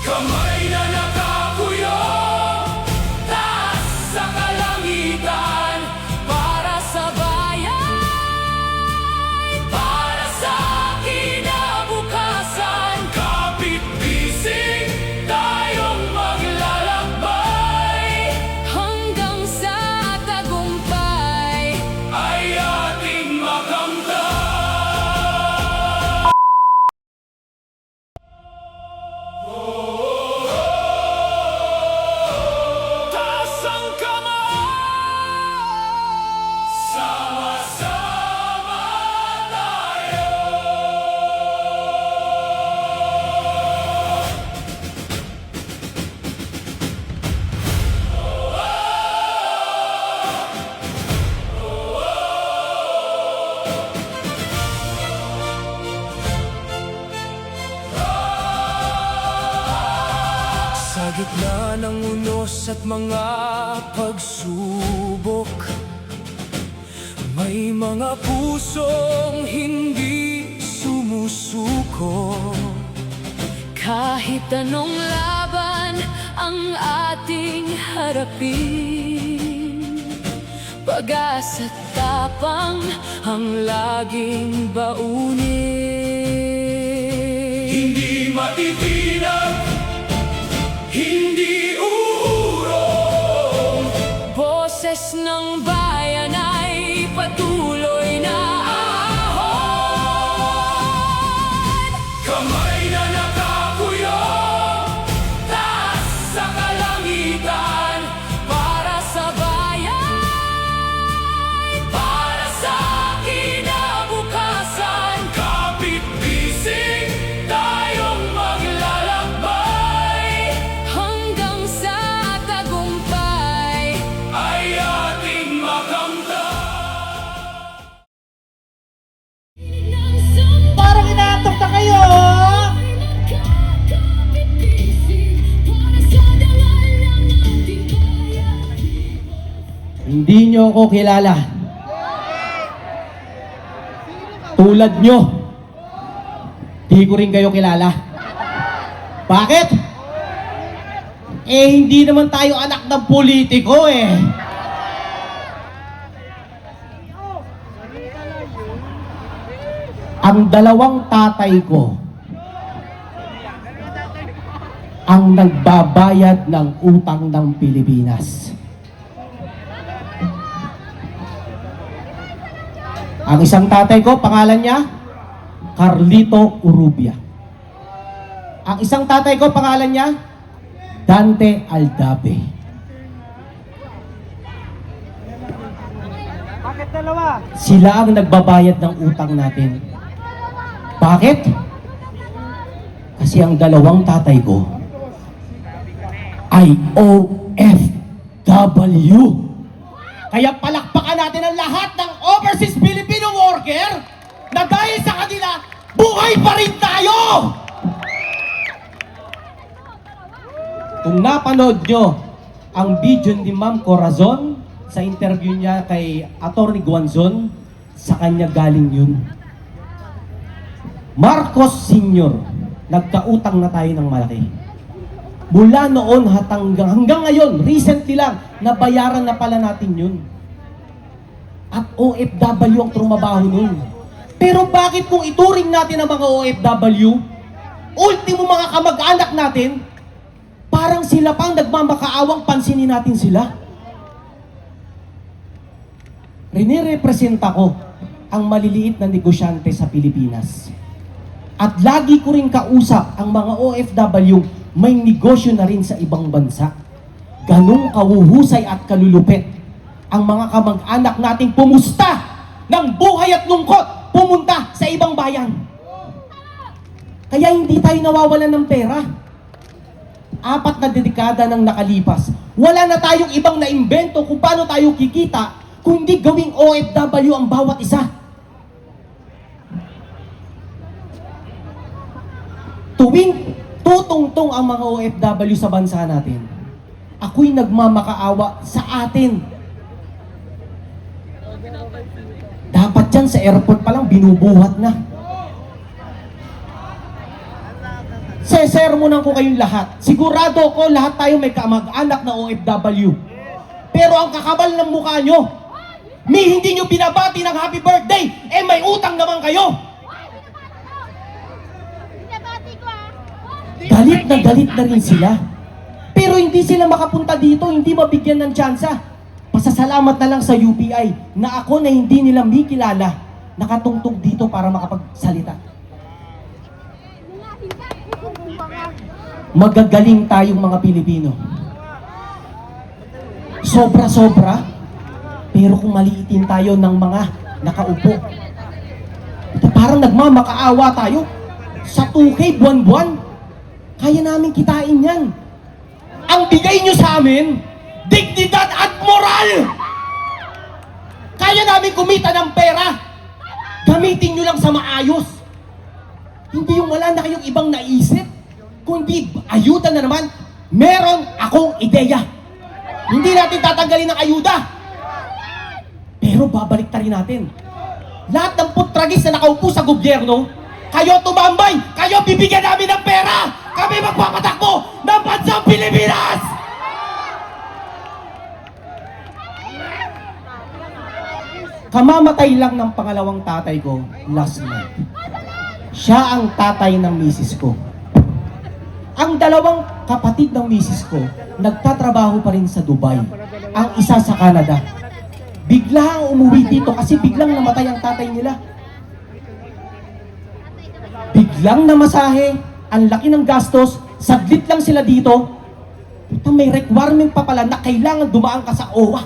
Kamay na nakakuyong, taas sa kalangitan, para sa bayan, para sa kinabukasan. Kapit-bisig tayong maglalakbay, hanggang sa tagumpay ay ating makamtan. Taas ang kamay, sama-sama tayo. Sa gitna ng unos at mga pagsubok, may mga pusong hindi sumusuko. Kahit anong laban ang ating harapin, pag-asa at tapang ang laging baunin. Hindi matitinag, hindi uurong. Boses ng bayan ay patuloy na ahon. Kamay na nakakuyong, taas sa kalangitan, Para sa bayan, para sa kinabukasan. Kapit-bisig tayong maglalakbay, hanggang sa tagumpay ay ating makamtan. Parang inaantok na kayo! Hindi nyo ako kilala. Tulad nyo. Di ko rin kayo kilala. Bakit? Hindi naman tayo anak ng politiko eh. Ang dalawang tatay ko ang nagbabayad ng utang ng Pilipinas. Ang isang tatay ko, pangalan niya, Carlito Urrubia. Ang isang tatay ko, pangalan niya, Dante Aldape. Bakit dalawa? Sila ang nagbabayad ng utang natin. Bakit? Kasi ang dalawang tatay ko ay OFW. Kaya palakpakan natin ang lahat ng overseas Filipino worker na dahil sa kanila, buhay pa rin tayo! Kung napanood nyo ang video ni Ma'am Corazon sa interview niya kay Atty. Guanzon, sa kanya galing yun. Marcos Sr., nagkautang na tayo ng malaki. Mula noon hanggang ngayon, recently lang, nabayaran na pala natin yun. At OFW ang trumabaho nun. Pero bakit kung ituring natin ang mga OFW, ultimo mga kamag-anak natin, parang sila pang nagmamakaawang pansinin natin sila? Rinirepresenta ko ang maliliit na negosyante sa Pilipinas. At lagi ko rin kausap ang mga OFW may negosyo na rin sa ibang bansa. Ganong kahuhusay at kalulupit ang mga kamag-anak nating pumusta ng buhay at lungkot pumunta sa ibang bayan. Kaya hindi tayo nawawalan ng pera. 4 na dekada nang nakalipas, wala na tayong ibang naimbento kung paano tayo kikita kung hindi gawing OFW ang bawat isa. Tuwing tutungtong ang mga OFW sa bansa natin, ako'y nagmamakaawa sa atin. Dapat dyan sa airport pa lang binubuhat na. Sa Sinesermonan ko kayong lahat. Sigurado ko lahat tayo may kamag-anak na OFW. Pero ang kakabal ng mukha nyo, hindi nyo binabati ng happy birthday, may utang naman kayo. Galit na rin sila. Pero hindi sila makapunta dito, hindi mabigyan ng tsansa. Pasasalamat na lang sa UPI na ako na hindi nila may kilala, nakatungtog dito para makapagsalita. Magagaling tayong mga Pilipino. Sobra-sobra, pero kung maliitin tayo ng mga nakaupo, ito parang nagmamakaawa tayo. Sa 2K buwan-buwan, kaya namin kitain yan. Ang bigay nyo sa amin, dignidad at moral! Kaya namin kumita ng pera. Gamitin nyo lang sa maayos. Hindi yung wala na kayong ibang naisip. Kundi ayuda na naman, meron akong ideya. Hindi natin tatanggalin ng ayuda. Pero babalik ta rin natin. Lahat ng putragis na nakaupo sa gobyerno, kayo tumambay, kayo bibigyan namin ng pera. Kami magpapatakbo ng bansang Pilipinas! Kamamatay lang ng pangalawang tatay ko last month. Siya ang tatay ng misis ko. Ang dalawang kapatid ng misis ko, nagtatrabaho pa rin sa Dubai. Ang isa sa Canada. Bigla ang umuwi dito kasi biglang namatay ang tatay nila. Biglang namasahe, ang laki ng gastos, saglit lang sila dito. May requirement pa pala na kailangan dumaan ka sa OWA.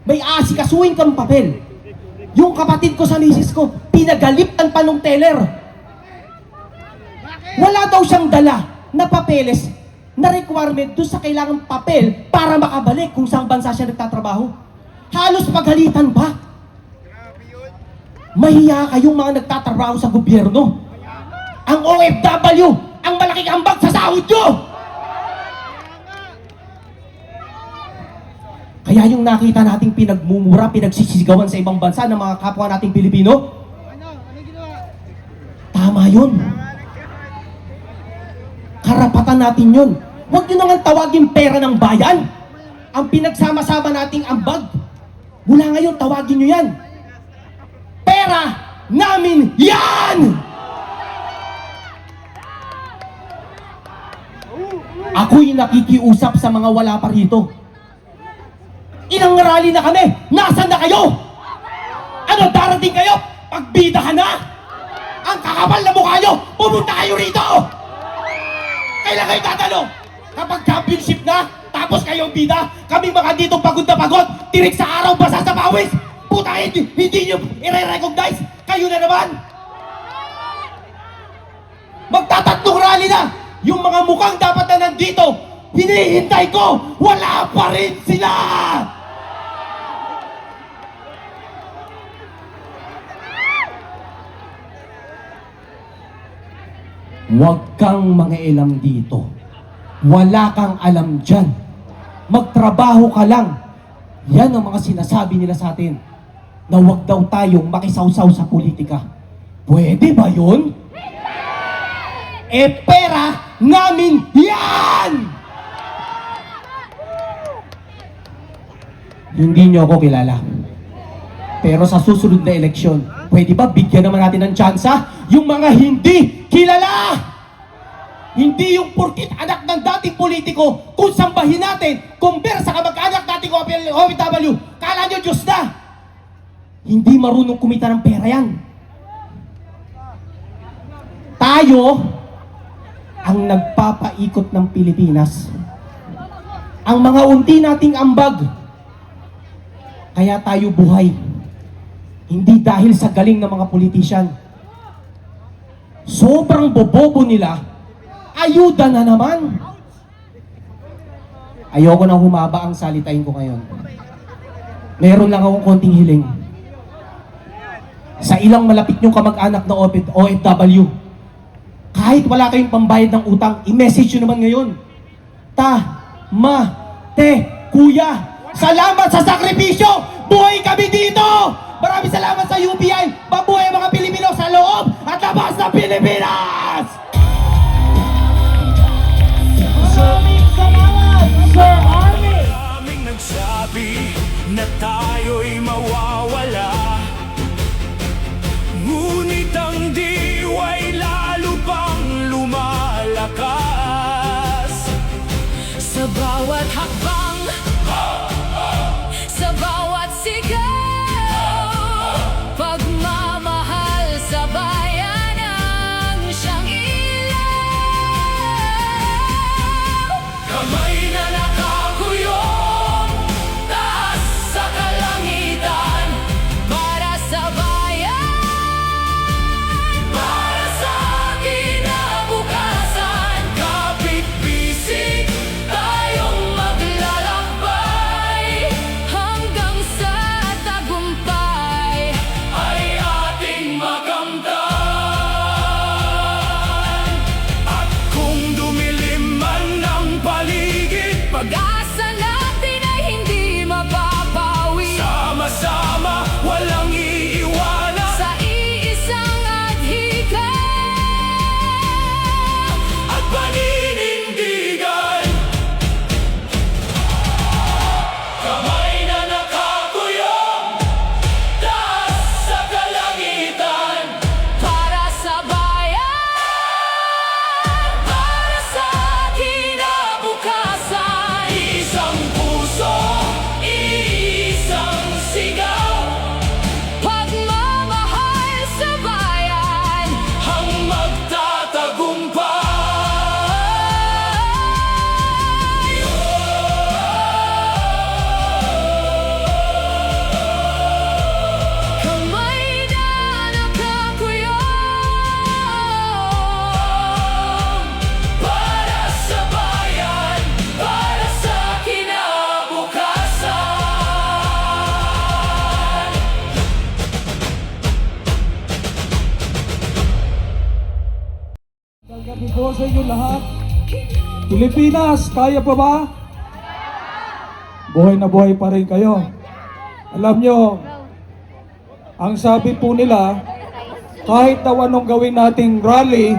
May asikasuhin kang papel. Yung kapatid ko sa misis ko, pinagalitan pa nung teller. Wala daw siyang dala na papeles na requirement doon sa kailangang papel para makabalik kung saan bansa siya nagtatrabaho. Halos paghalitan pa. Mahiya kayong mga nagtatrabaho sa gobyerno. Ang OFW, ang malaking ambag sa sahod nyo! Kaya yung nakita nating pinagmumura, pinagsisigawan sa ibang bansa ng mga kapwa nating Pilipino, tama yun. Karapatan natin yun. Huwag nyo naman tawagin pera ng bayan. Ang pinagsama-sama nating ambag. Mula ngayon, tawagin nyo yan. Pera namin yan! Ako'y nakikiusap sa mga wala pa rito. Ilang rally na kami, nasaan na kayo? Ano, darating kayo? Pagbidahan na? Ang kakapal na mukha nyo, pumunta kayo rito! Kailan kayo tatanong? Kapag championship na, tapos kayong bida, kami mga dito pagod na pagod, tirik sa araw, basa sa pawis, puta, hindi nyo i-recognize, kayo na naman! Magtatatlong rally na! Yung mga mukhang dapat na nandito, hinihintay ko, wala pa rin sila! Huwag kang mangialam dito. Wala kang alam dyan. Magtrabaho ka lang. Yan ang mga sinasabi nila sa atin. Na huwag daw tayong makisawsaw sa politika. Pwede ba yun? Pera namin yan! Hindi nyo ako kilala. Pero sa susunod na eleksyon, pwede ba bigyan naman natin ng tsansa yung mga hindi kilala? Hindi yung porkit anak ng dating politiko, kung sambahin natin, compare sa kamag-anak dating OFW, kala nyo Diyos na. Hindi marunong kumita ng pera yan. Tayo ang nagpapaikot ng Pilipinas. Ang mga unti nating ambag, kaya tayo buhay. Hindi dahil sa galing ng mga politisyan. Sobrang bobobo nila, ayuda na naman. Ayoko nang humaba ang salitain ko ngayon. Meron lang akong konting hiling. Sa ilang malapit nyong kamag-anak na OFW, kahit wala kayong pambayad ng utang, i-message nyo naman ngayon. Kuya, salamat sa sakripisyo! Buhay kami dito! Maraming salamat sa UPI! Mabuhay ang mga Pilipino sa loob at labas ng Pilipinas! bawat hakbang, sa bawat sigaw, pagmamahal sa bayan ang siyang ilaw. Kamay na nakakuyong, taas sa kalangitan. Para sa bayan, Para sa kinabukasan, kapit-bisig tayong maglalakbay. hanggang sa tagumpay. Ay ating makamtan. At kung dumilim man ang paligid, Pag-asa natin ay hindi mapapawi. sama-sama, walang iiwanan. Sa iisang adhika, At paninindigan. Kamay na nakakuyong, taas sa kalangitan. para sa bayan, para sa kinabukasan. Isang puso, isang sigaw, Pagmamahal sa bayan, ang magtatagumpay. kamay na nakakuyong. Para sa bayan, para sa kinabukasan. Gabi po sa inyo lahat. Pilipinas, kaya pa ba? Buhay na buhay pa rin kayo. Alam nyo, ang sabi po nila, kahit daw anong gawin nating rally,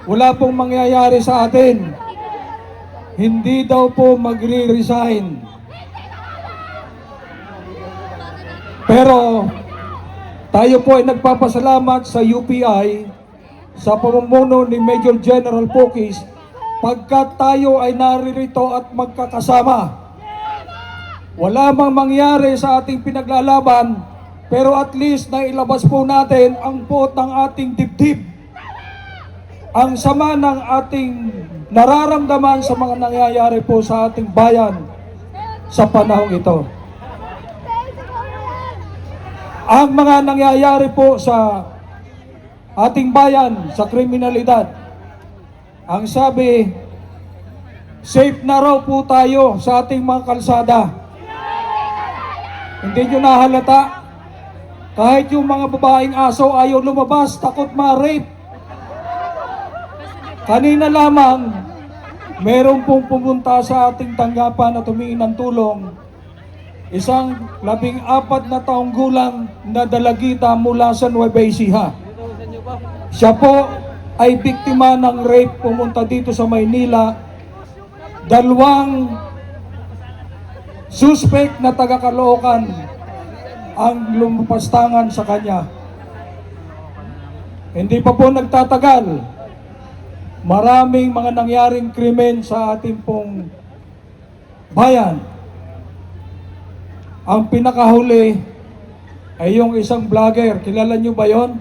wala pong mangyayari sa atin. Hindi daw po magre-resign. Pero tayo po ay nagpapasalamat sa UPI sa pamumuno ni Major General Pokis pagkat tayo ay naririto at magkakasama. Wala mang mangyari sa ating pinaglalaban, pero at least na ilabas po natin ang puot ng ating dibdib. Ang sama ng ating nararamdaman sa mga nangyayari po sa ating bayan sa panahong ito. Ang mga nangyayari po sa ating bayan sa kriminalidad. Ang sabi, safe na raw po tayo sa ating mga kalsada. Hindi nyo nahalata? Kahit yung mga babaeng aso ayaw lumabas, takot ma-rape. Kanina lamang, meron pong pumunta sa ating tanggapan at humingi ng tulong. Isang 14 na taong gulang na dalagita mula sa Nueva Ecija. Siya po ay biktima ng rape, pumunta dito sa Maynila. 2 suspect na taga-Caloocan ang lumapastangan sa kanya. Hindi pa po nagtatagal, maraming mga nangyaring krimen sa ating pong bayan. Ang pinakahuli ay yung isang vlogger. Kilala nyo ba yon?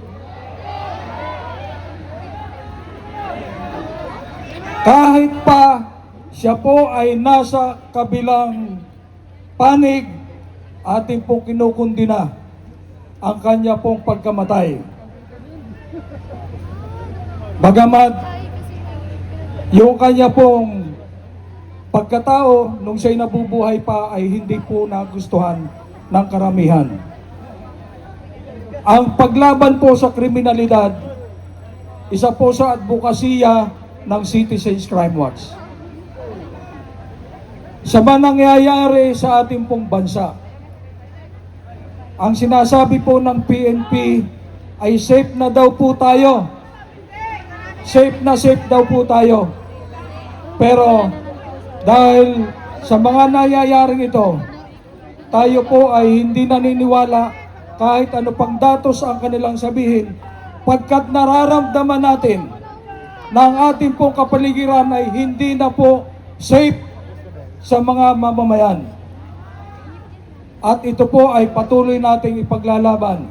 Kahit pa siya po ay nasa kabilang panig, ating pong kinukundina ang kanya pong pagkamatay. Bagamat yung kanya pong pagkatao nung siya'y nabubuhay pa ay hindi po nagustuhan ng karamihan. Ang paglaban po sa kriminalidad, isa po sa advokasya ng Citizens Crime Watch. Sa mga nangyayari sa ating pong bansa, ang sinasabi po ng PNP ay safe na daw po tayo. Safe daw po tayo. Pero dahil sa mga nangyayaring ito, tayo po ay hindi naniniwala kahit ano pang datos ang kanilang sabihin, pagkat nararamdaman natin na ang ating pong kapaligiran ay hindi na po safe sa mga mamamayan. At ito po ay patuloy nating ipaglalaban.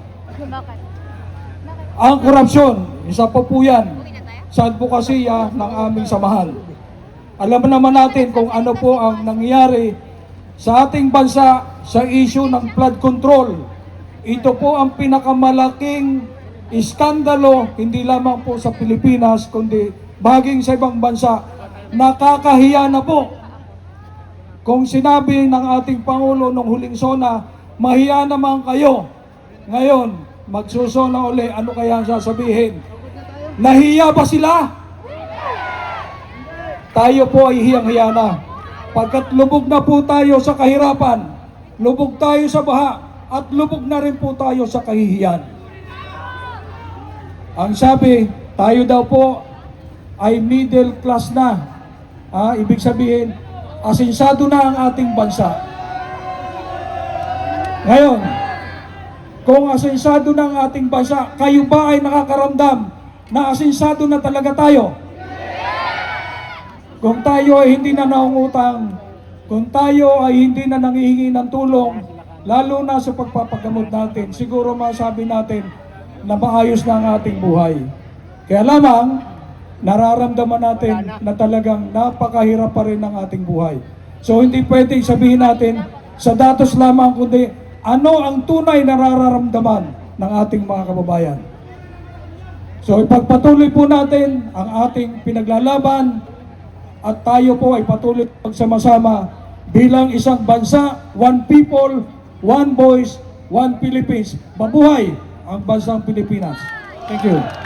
Ang korupsyon, isa po po yan sa advokasya ng aming samahan. Alam naman natin kung ano po ang nangyayari sa ating bansa sa issue ng flood control. Ito po ang pinakamalaking iskandalo, hindi lamang po sa Pilipinas, kundi baging sa ibang bansa. Nakakahiya na po. Kung sinabi ng ating Pangulo nung huling SONA, mahiya naman kayo. Ngayon, magsusona uli, ano kaya ang sasabihin? Nahiya ba sila? Tayo po ay hiyang-hiya na. Pagkat lubog na po tayo sa kahirapan, lubog tayo sa baha, at lubog na rin po tayo sa kahihiyan. Ang sabi, tayo daw po ay middle class na. Ibig sabihin, asinsado na ang ating bansa. Ngayon, kung asinsado na ang ating bansa, kayo ba ay nakakaramdam na asinsado na talaga tayo? Kung tayo ay hindi na naungutang, kung tayo ay hindi na nangihingi ng tulong, lalo na sa pagpapagamot natin, siguro masabi natin na maayos na ang ating buhay. Kaya lamang, nararamdaman natin na talagang napakahirap pa rin ang ating buhay. So hindi pwedeng sabihin natin sa datos lamang, kundi ano ang tunay na nararamdaman ng ating mga kababayan. So ipagpatuloy po natin ang ating pinaglalaban at tayo po ay patuloy pagsama-sama bilang isang bansa, one people, one voice, one Philippines. Mabuhay ang bansang Pilipinas. Thank you.